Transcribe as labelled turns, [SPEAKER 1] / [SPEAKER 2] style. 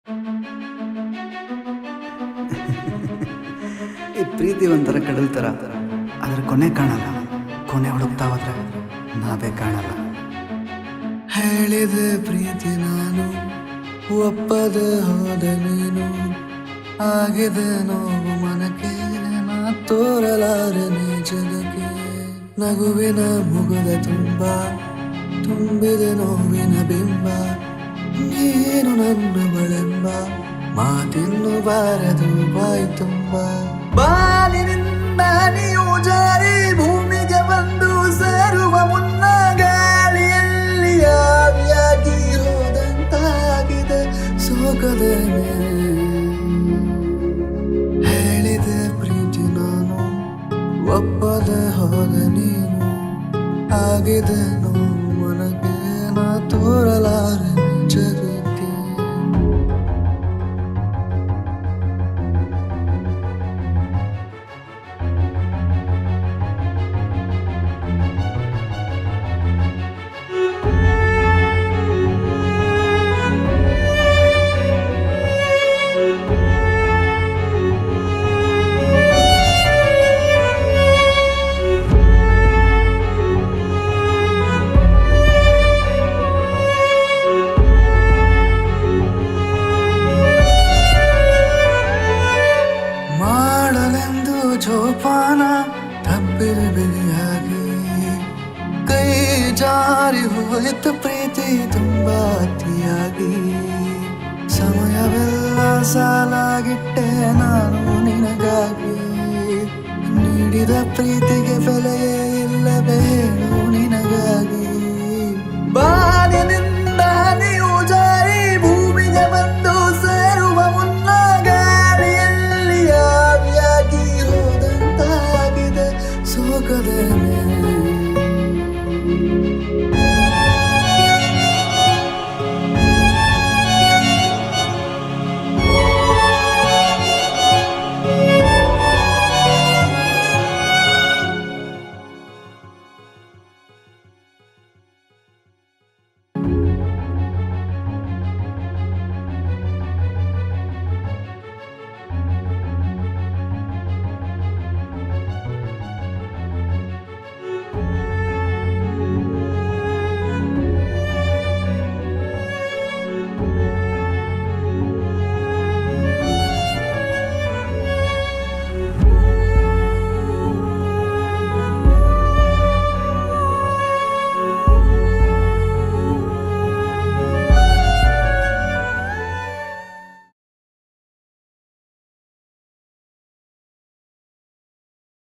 [SPEAKER 1] ಈ ಪ್ರೀತಿ ಒಂಥರ ಕಡಲ್ ಥರ, ಅದ್ರ ಕೊನೆ ಕಾಣಲ್ಲ. ಕೊನೆ ಹುಡುಕ್ತಾ ಹೋದ್ರೆ ನಾವೇ ಕಾಣಲ್ಲ. ಹೇಳಿದೆ ಪ್ರೀತಿ ನಾನು, ಒಪ್ಪದೆ ಹೋದೆ ನೀನು. ಆಗಿದೆ ನೋವು ಮನಕ್ಕೆ, ನಾ ತೋರಲಾರೆ ನೀ ಜಗಕ್ಕೆ. ನಗುವಿನ ಮುಗುದ ತುಂಬ, ತುಂಬಿದೆ ನೋವಿನ ಬಿಂಬ. ನೀನು ನನ್ನ ಬಳೆಂಬ ಮಾತಿನ್ನು ಬಾರದು ಬಾಯಿ ತುಂಬ. ಬಾಲಿನಿಂದ ನೀವು ಜಾರಿ ಭೂಮಿಗೆ ಬಂದು ಸೇರುವ ಮುನ್ನ ಗಾಳಿಯಲ್ಲಿ ಆವಿಯಾಗಿ ಹೋದಂತಾಗಿದೆ ಸೋಕದೇನೆ. ಹೇಳಿದೆ ಪ್ರೀತಿ ನಾನು, ಒಪ್ಪದೆ ಹೋದೆ ನೀನು. ಆಗಿದೆ ನೋವು ಮನಗೆ, ನಾ ತೋರಲಾರೆ ಜಗಕ್ಕೆ. ಜೋಪಾನ ತಬ್ಬಿದ ಬಿಳಿಯಾಗಿ ಕೈ ಜಾರಿ ಹೋಯಿತು ಪ್ರೀತಿ ತುಂಬ ಅತಿಯಾಗಿ. ಸಮಯವೆಲ್ಲ ಸಾಲಾಗಿಟ್ಟೆ ನಾನು ನಿನಗಾಗಿ. ನೀಡಿದ ಪ್ರೀತಿಗೆ ಬೆಲೆಯೇ ಇಲ್ಲವೇ ಹೇಳು ನಿನಗಾಗಿ. ಬಾಲಿನಿಂದ ನೀವು ಜಾರಿ ಭೂಮಿಗೆ ಬಂದು ಸೇರುವ ಮುನ್ನ ಗಾಳಿಯಲ್ಲಿ ಆವಿಯಾಗಿ ಹೋದಂತಾಗಿದೆ ಸೋಕದೇನೆ.